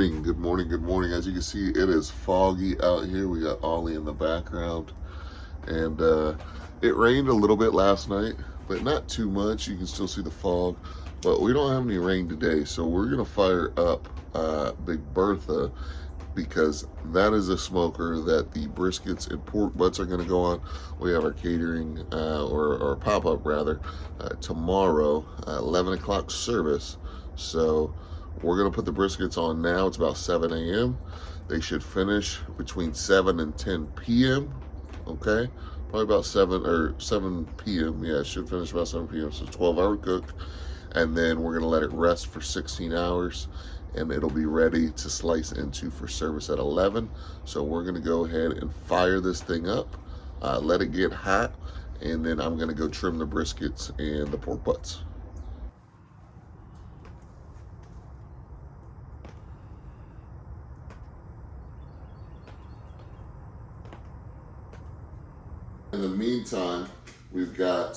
Good morning, good morning. As you can see, it is foggy out here. We got Ollie in the background. And it rained a little bit last night, but not too much. You can still see the fog. But we don't have any rain today, so we're going to fire up Big Bertha because that is a smoker that the briskets and pork butts are going to go on. We have our catering, or pop-up rather, tomorrow, 11 o'clock service. So we're going to put the briskets on now. It's about 7 a.m. They should finish between 7 and 10 p.m. Okay? Probably about 7 p.m. Yeah, it should finish about 7 p.m. So 12-hour cook. And then we're going to let it rest for 16 hours. And it'll be ready to slice into for service at 11. So we're going to go ahead and fire this thing up. Let it get hot. And then I'm going to go trim the briskets and the pork butts. In the meantime, we've got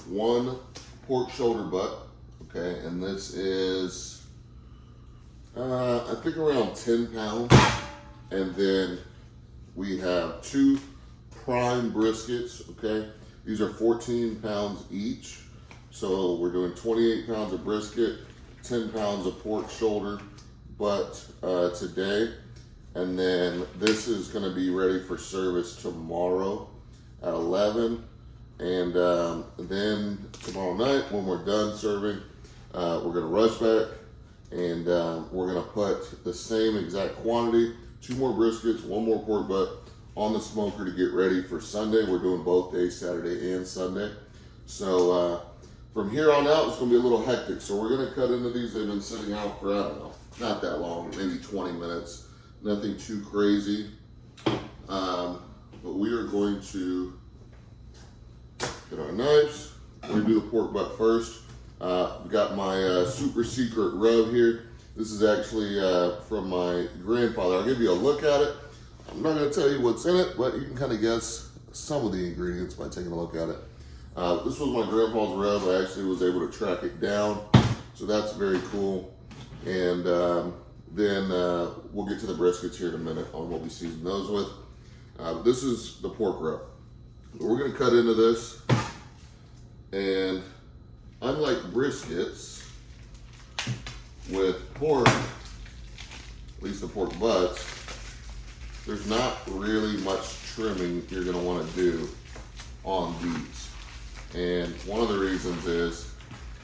one pork shoulder butt, okay, and this is, I think around 10 pounds. And then we have two prime briskets, okay. These are 14 pounds each. So we're doing 28 pounds of brisket, 10 pounds of pork shoulder butt today. And then this is gonna be ready for service tomorrow at 11, and then tomorrow night when we're done serving, we're gonna rush back and we're gonna put the same exact quantity, 2 more briskets, 1 more pork butt on the smoker to get ready for Sunday. We're doing both days, Saturday and Sunday. So from here on out, it's gonna be a little hectic. So we're gonna cut into these. They've been sitting out for, I don't know, not that long, maybe 20 minutes. Nothing too crazy. But we are going to get our knives. We're gonna do the pork butt first. We've got my super secret rub here. This is actually from my grandfather. I'll give you a look at it. I'm not gonna tell you what's in it, but you can kind of guess some of the ingredients by taking a look at it. This was my grandpa's rub. I actually was able to track it down. So that's very cool. And then we'll get to the briskets here in a minute on what we season those with. This is the pork rub. We're gonna cut into this, and unlike briskets with pork, at least the pork butts, there's not really much trimming you're gonna wanna do on these. And one of the reasons is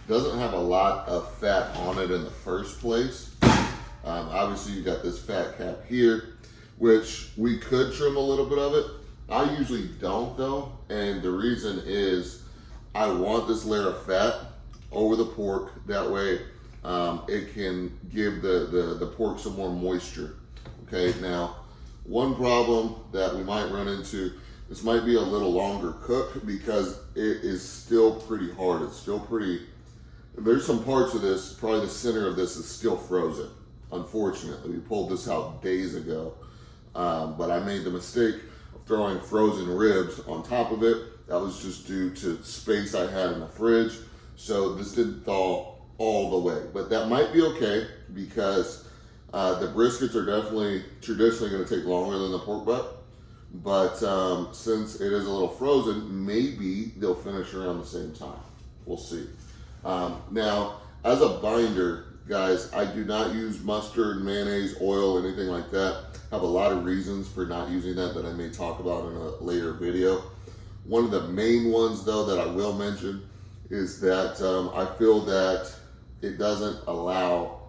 it doesn't have a lot of fat on it in the first place. Obviously you got this fat cap here, which we could trim a little bit of it. I usually don't though, and the reason is I want this layer of fat over the pork. That way it can give the pork some more moisture. Okay, now one problem that we might run into, this might be a little longer cook because it is still pretty hard. It's still pretty, there's some parts of this, probably the center of this is still frozen. Unfortunately, we pulled this out days ago. But I made the mistake of throwing frozen ribs on top of it. That was just due to space I had in the fridge. So this didn't thaw all the way, but that might be okay because the briskets are definitely traditionally going to take longer than the pork butt. But since it is a little frozen, maybe they'll finish around the same time. We'll see. Now, as a binder, guys, I do not use mustard, mayonnaise, oil, anything like that. I have a lot of reasons for not using that I may talk about in a later video. One of the main ones though that I will mention is that I feel that it doesn't allow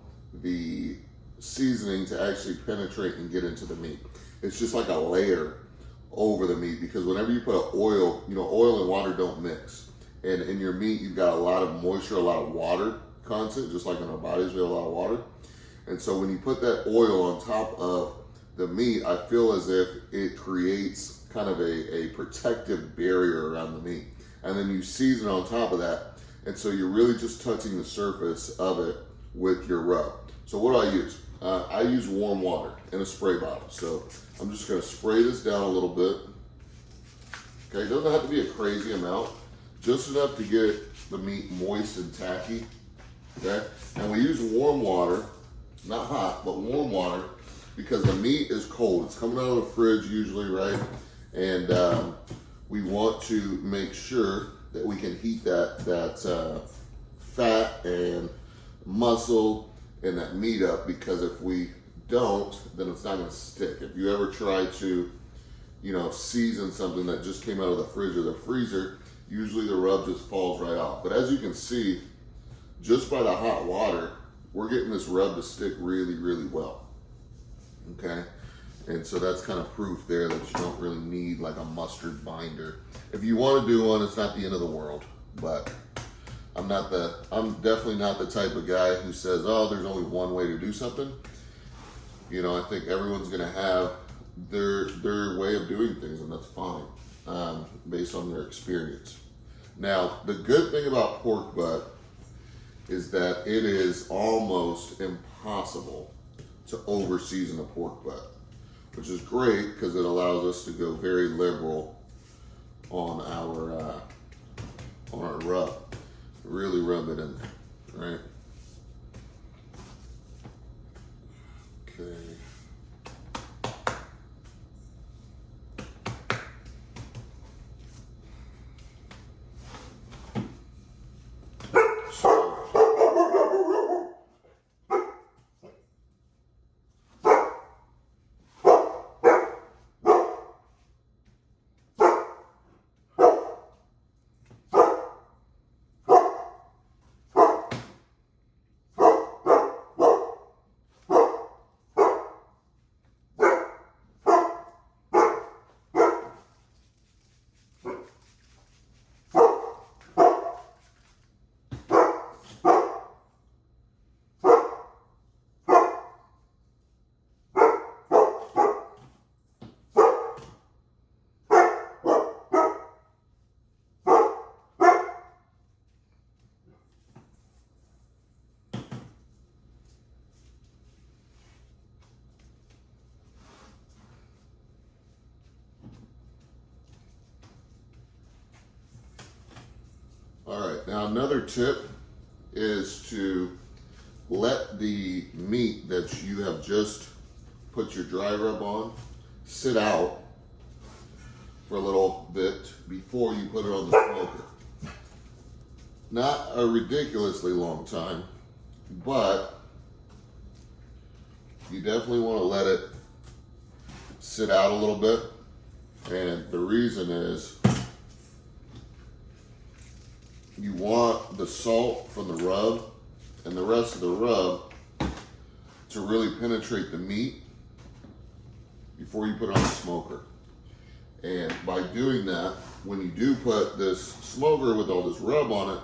the seasoning to actually penetrate and get into the meat. It's just like a layer over the meat, because whenever you put oil, oil and water don't mix. And in your meat, you've got a lot of moisture, a lot of water content, just like in our bodies, we have a lot of water. And so when you put that oil on top of the meat, I feel as if it creates kind of a protective barrier around the meat. And then you season on top of that. And so you're really just touching the surface of it with your rub. So what do I use? I use warm water in a spray bottle. So I'm just gonna spray this down a little bit. Okay, it doesn't have to be a crazy amount, just enough to get the meat moist and tacky. Okay, and we use warm water not hot, but warm water, because the meat is cold. It's coming out of the fridge usually, right? And we want to make sure that we can heat that fat and muscle and that meat up, because if we don't, then it's not going to stick. If you ever try to, you know, season something that just came out of the fridge or the freezer, usually the rub just falls right off. But as you can see, just by the hot water, we're getting this rub to stick really, really well. Okay? And so that's kind of proof there that you don't really need like a mustard binder. If you want to do one, it's not the end of the world. But I'm definitely not the type of guy who says, oh, there's only one way to do something. You know, I think everyone's going to have their way of doing things, and that's fine, based on their experience. Now, the good thing about pork butt is that it is almost impossible to over season a pork butt, which is great because it allows us to go very liberal on our rub. Really rub it in there, right? Okay. All right, now another tip is to let the meat that you have just put your dry rub on sit out for a little bit before you put it on the smoker. Not a ridiculously long time, but you definitely want to let it sit out a little bit. And the reason is you want the salt from the rub and the rest of the rub to really penetrate the meat before you put it on the smoker. And by doing that, when you do put this smoker with all this rub on it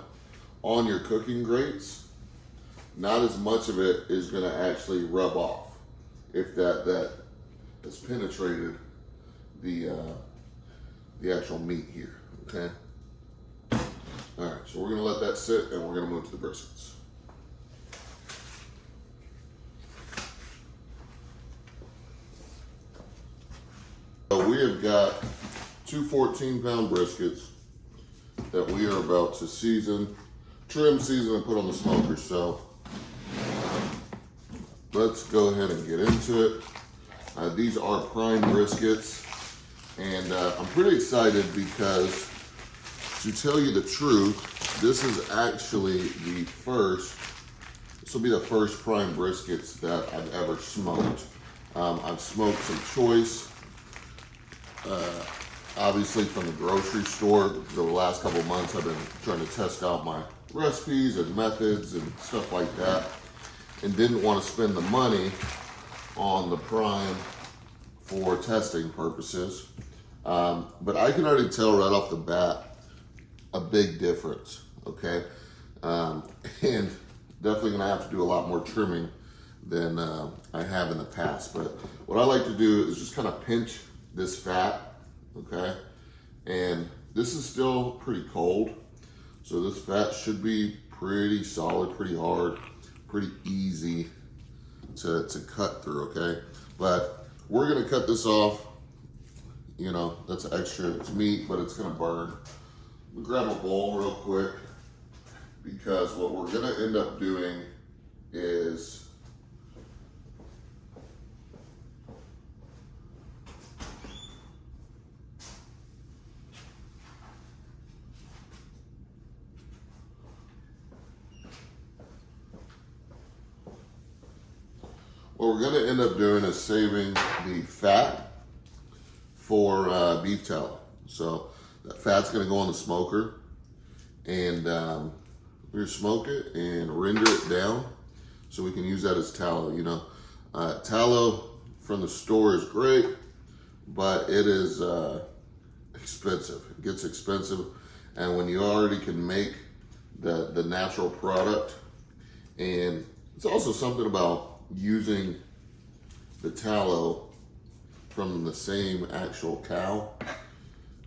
on your cooking grates, not as much of it is going to actually rub off if that has penetrated the actual meat here. Okay. All right, so we're going to let that sit and we're going to move to the briskets. So we have got two 14-pound briskets that we are about to trim, season, and put on the smoker. So let's go ahead and get into it. These are prime briskets, and I'm pretty excited because, to tell you the truth, this is actually this will be the first prime briskets that I've ever smoked. I've smoked some choice, obviously from the grocery store. The last couple of months I've been trying to test out my recipes and methods and stuff like that, and didn't want to spend the money on the prime for testing purposes. But I can already tell right off the bat a big difference, okay? And definitely gonna have to do a lot more trimming than I have in the past. But what I like to do is just kind of pinch this fat, okay? And this is still pretty cold, so this fat should be pretty solid, pretty hard, pretty easy to cut through, okay? But we're gonna cut this off. You know, that's extra, it's meat, but it's gonna burn. We'll grab a bowl real quick, because what we're gonna end up doing is what we're gonna end up doing is saving the fat for beef tallow. So that fat's gonna go on the smoker, and we're gonna smoke it and render it down so we can use that as tallow. You know, tallow from the store is great, but it is expensive. It gets expensive, and when you already can make the natural product, and it's also something about using the tallow from the same actual cow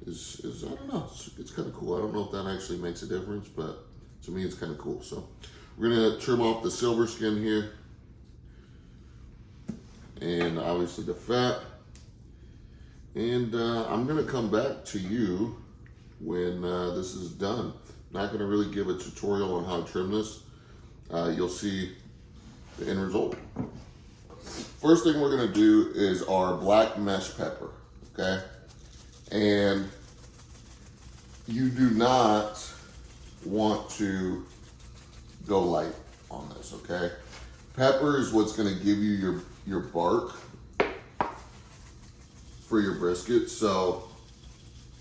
is I don't know, it's kind of cool. I don't know if that actually makes a difference, but to me it's kind of cool. So we're gonna trim off the silver skin here, and obviously the fat, and I'm gonna come back to you when this is done. Not gonna really give a tutorial on how to trim this. You'll see the end result. First thing we're gonna do is our black mesh pepper, okay? And you do not want to go light on this, okay? Pepper is what's gonna give you your bark for your brisket. So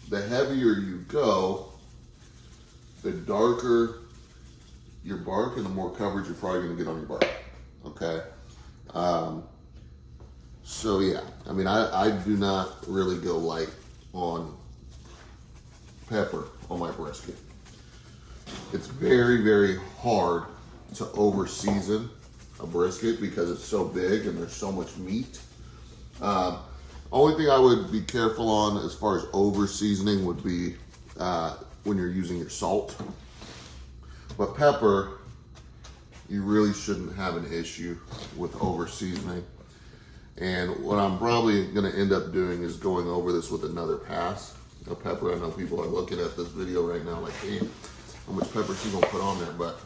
the heavier you go, the darker your bark and the more coverage you're probably gonna get on your bark, okay? So yeah, I mean, I do not really go light on pepper on my brisket. It's very, very hard to over season a brisket because it's so big and there's so much meat. Only thing I would be careful on as far as over seasoning would be when you're using your salt. But pepper, you really shouldn't have an issue with over seasoning. And what I'm probably gonna end up doing is going over this with another pass of pepper. I know people are looking at this video right now like, hey, how much pepper is he gonna put on there? But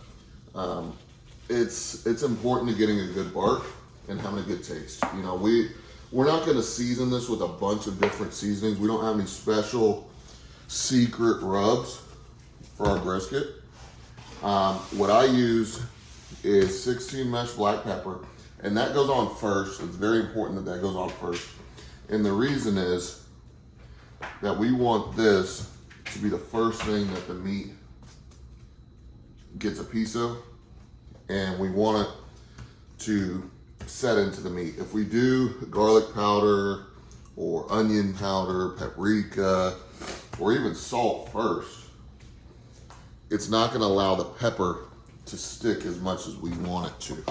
it's important to getting a good bark and having a good taste. You know, we're not gonna season this with a bunch of different seasonings. We don't have any special secret rubs for our brisket. What I use is 16 mesh black pepper, and that goes on first. It's very important that goes on first. And the reason is that we want this to be the first thing that the meat gets a piece of, and we want it to set into the meat. If we do garlic powder or onion powder, paprika, or even salt first, it's not going to allow the pepper to stick as much as we want it to.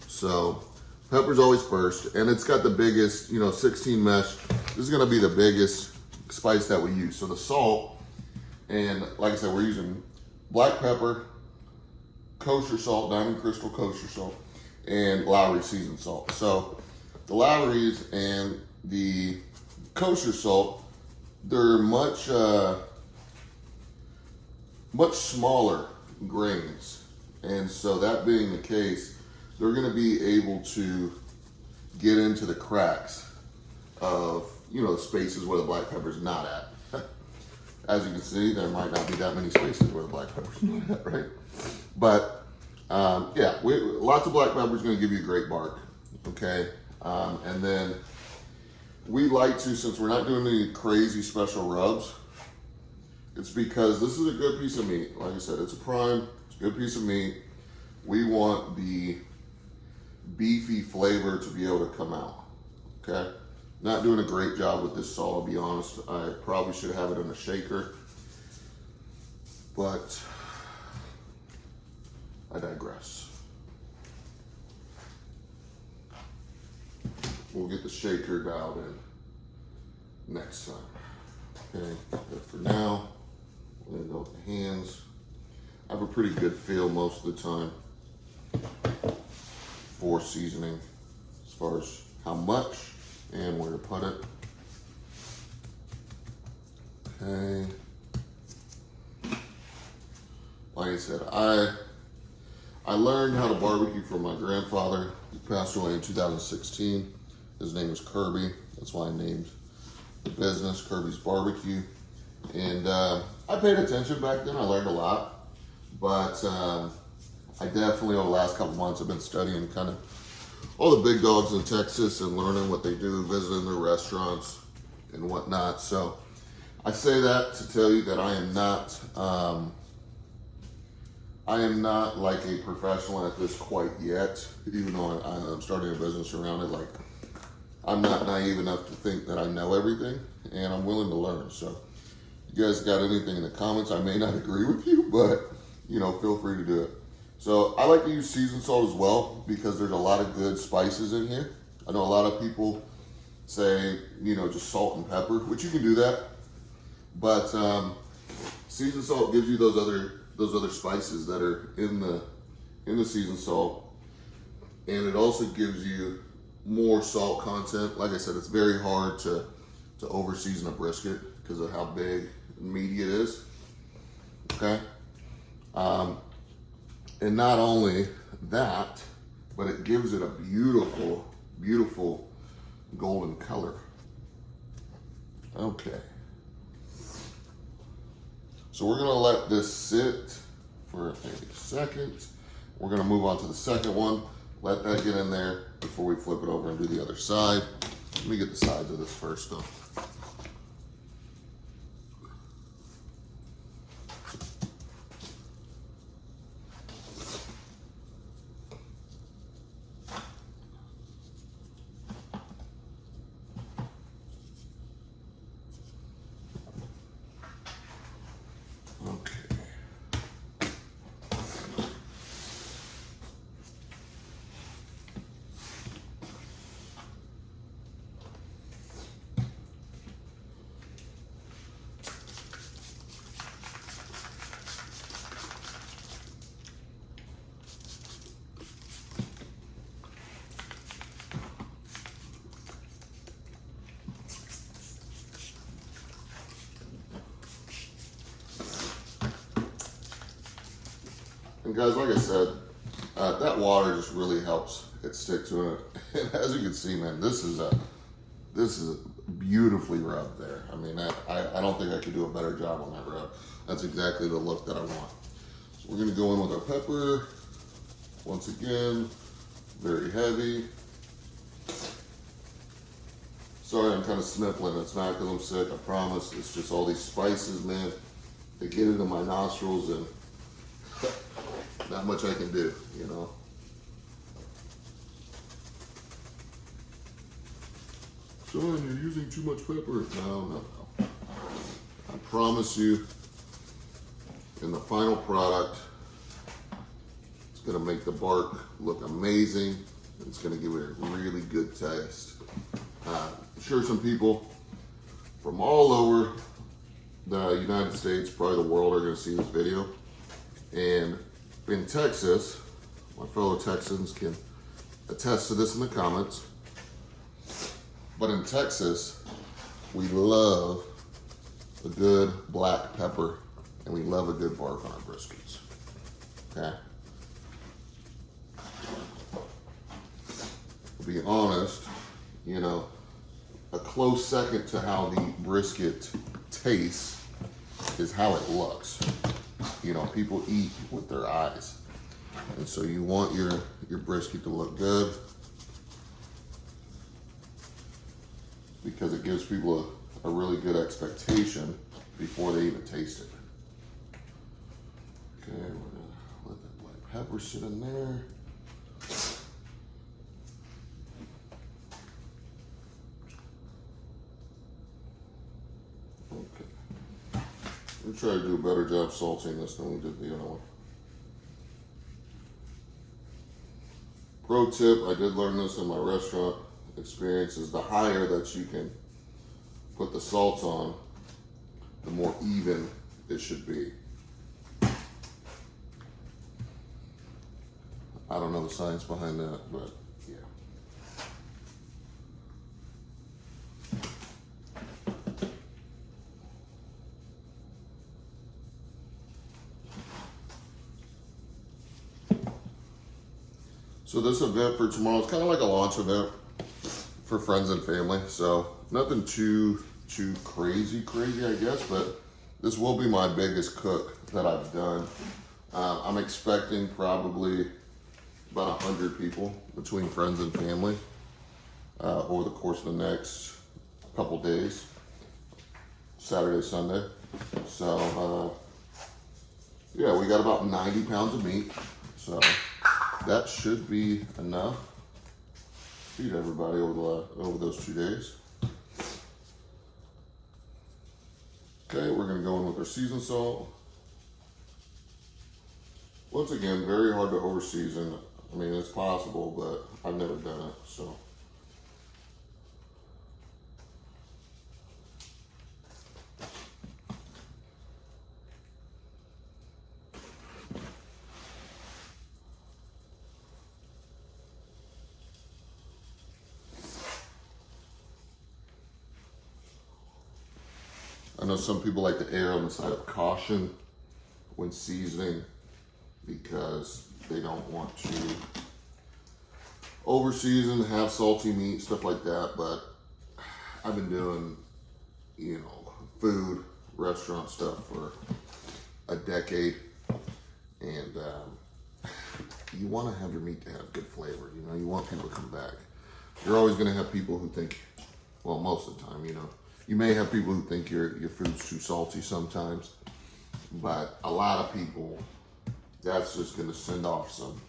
So pepper's always first, and it's got the biggest, 16 mesh. This is going to be the biggest spice that we use. So the salt, and like I said, we're using black pepper, kosher salt, Diamond Crystal kosher salt, and Lowry seasoned salt. So the Lowry's and the kosher salt, they're much smaller grains. And so that being the case, they're gonna be able to get into the cracks of, the spaces where the black pepper's not at. As you can see, there might not be that many spaces where the black pepper's not at, right? But yeah, lots of black pepper is gonna give you a great bark, okay? And then we like to, since we're not doing any crazy special rubs, it's because this is a good piece of meat. Like I said, it's a prime, it's a good piece of meat. We want the beefy flavor to be able to come out, okay? Not doing a great job with this salt, I'll be honest. I probably should have it in a shaker, but I digress. We'll get the shaker dialed in next time, okay? But for now, we're gonna go with the hands. I have a pretty good feel most of the time for seasoning as far as how much and where to put it. Okay. Like I said, I learned how to barbecue from my grandfather. He passed away in 2016. His name was Kirby. That's why I named the business Kirby's Barbecue. And I paid attention back then. I learned a lot. But I definitely, over the last couple months, have been studying kind of all the big dogs in Texas and learning what they do, visiting their restaurants and whatnot. So I say that to tell you that I am not like a professional at this quite yet, even though I'm starting a business around it. Like, I'm not naive enough to think that I know everything, and I'm willing to learn. So you guys got anything in the comments? I may not agree with you, but you know, feel free to do it. So I like to use seasoned salt as well because there's a lot of good spices in here. I know a lot of people say, you know, just salt and pepper, which you can do that, but seasoned salt gives you those other spices that are in the seasoned salt, and it also gives you more salt content. Like I said, it's very hard to over season a brisket because of how big and meaty it is. Okay. And not only that, but it gives it a beautiful, beautiful golden color. Okay. So we're gonna let this sit for a second. We're gonna move on to the second one. Let that get in there before we flip it over and do the other side. Let me get the sides of this first though. And guys, like I said, that water just really helps it stick to it. And as you can see, man, this is beautifully rubbed there. I mean, I don't think I could do a better job on that rub. That's exactly the look that I want. So we're gonna go in with our pepper. Once again, very heavy. Sorry, I'm kind of sniffling. It's not because I'm sick, I promise. It's just all these spices, man. They get into my nostrils and not much I can do, you know. Son, you're using too much pepper. No. I promise you, in the final product, it's gonna make the bark look amazing. It's gonna give it a really good taste. I'm sure some people from all over the United States, probably the world, are gonna see this video. And in Texas, my fellow Texans can attest to this in the comments, but in Texas, we love a good black pepper and we love a good bark on our briskets, okay? To be honest, you know, a close second to how the brisket tastes is how it looks. You know, people eat with their eyes. And so you want your brisket to look good because it gives people a really good expectation before they even taste it. Okay, we're gonna let that black pepper sit in there. We'll try to do a better job salting this than we did the other one. Pro tip, I did learn this in my restaurant experience, is the higher that you can put the salt on, the more even it should be. I don't know the science behind that, but yeah. So this event for tomorrow is kind of like a launch event for friends and family. So nothing too crazy, I guess, but this will be my biggest cook that I've done. I'm expecting probably about 100 people between friends and family over the course of the next couple days, Saturday, Sunday. So yeah, we got about 90 pounds of meat, so that should be enough to feed everybody over those 2 days. Okay, we're gonna go in with our seasoned salt. Once again, very hard to over season. I mean, it's possible, but I've never done it, so. I know some people like to err on the side of caution when seasoning because they don't want to over season, have salty meat, stuff like that. But I've been doing, food, restaurant stuff for a decade, and you want to have your meat to have good flavor. You want people to come back. You're always going to have people who think, well, most of the time, you may have people who think your food's too salty sometimes, but a lot of people, that's just going to send off some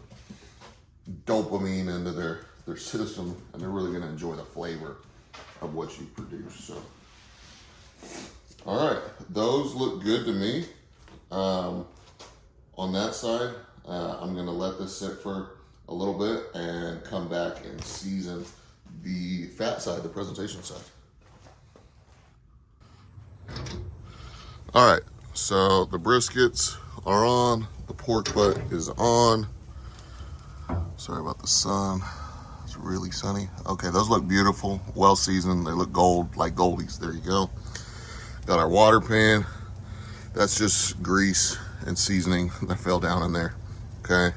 dopamine into their system, and they're really going to enjoy the flavor of what you produce. So, all right, those look good to me. On that side, I'm going to let this sit for a little bit and come back and season the fat side, the presentation side. All right, so the briskets are on, the pork butt is on. Sorry about the sun, it's really sunny. Okay, those look beautiful, well seasoned. They look gold, like goldies. There you go. Got our water pan. That's just grease and seasoning that fell down in there, okay?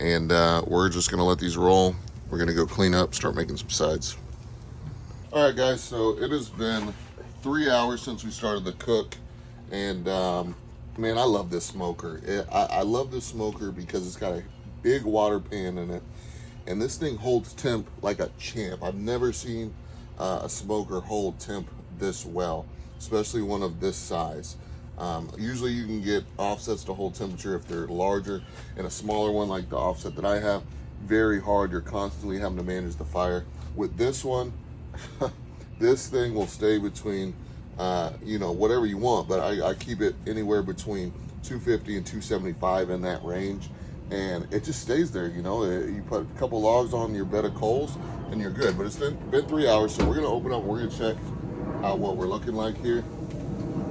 And we're just gonna let these roll. We're gonna go clean up, start making some sides. All right, guys, so it has been 3 hours since we started the cook, and man, I love this smoker. I love this smoker because it's got a big water pan in it, and this thing holds temp like a champ. I've never seen a smoker hold temp this well, especially one of this size. Usually you can get offsets to hold temperature if they're larger, and a smaller one like the offset that I have, very hard. You're constantly having to manage the fire. With this one, this thing will stay between, whatever you want, but I keep it anywhere between 250 and 275 in that range, and it just stays there. You put a couple logs on your bed of coals and you're good. But it's been 3 hours, so we're gonna open up, we're gonna check out what we're looking like here,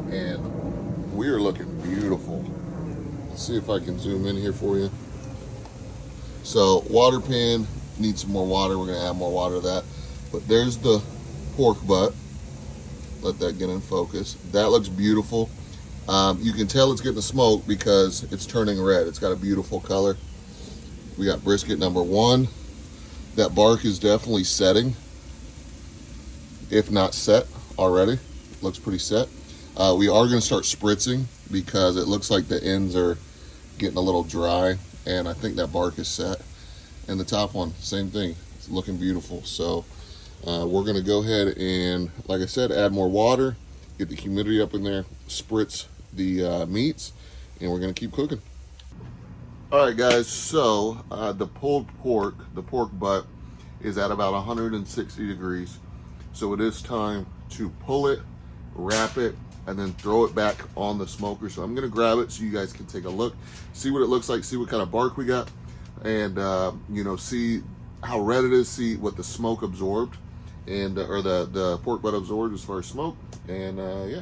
and we are looking beautiful. Let's see if I can zoom in here for you. So water pan needs some more water. We're gonna add more water to that. But there's the pork butt. Let that get in focus. That looks beautiful. You can tell it's getting the smoke because it's turning red. It's got a beautiful color. We got brisket number 1. That bark is definitely setting, if not set already. Looks pretty set. We are going to start spritzing because it looks like the ends are getting a little dry, and I think that bark is set. And the top one, same thing. It's looking beautiful. So we're going to go ahead and, like I said, add more water, get the humidity up in there, spritz the meats, and we're going to keep cooking. All right, guys, so the pulled pork, the pork butt, is at about 160 degrees. So it is time to pull it, wrap it, and then throw it back on the smoker. So I'm going to grab it so you guys can take a look, see what it looks like, see what kind of bark we got, and see how red it is, see what the smoke absorbed, and or the pork butt absorbed as far as smoke, and yeah.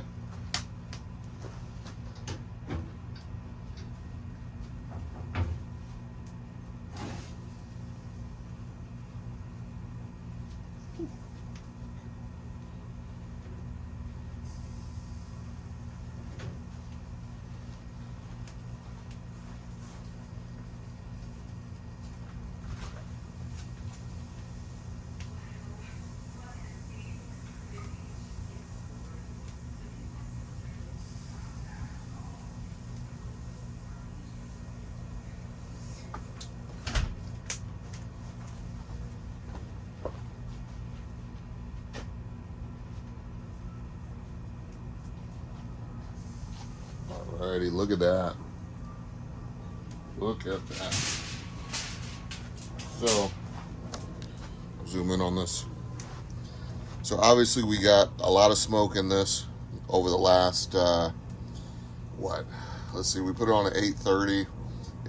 Alrighty, look at that. Look at that. So, zoom in on this. So obviously we got a lot of smoke in this over the last, let's see, we put it on at 8:30.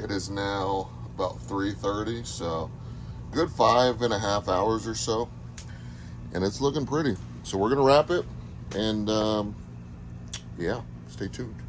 It is now about 3:30, so good 5.5 hours or so. And it's looking pretty. So we're gonna wrap it, and yeah, stay tuned.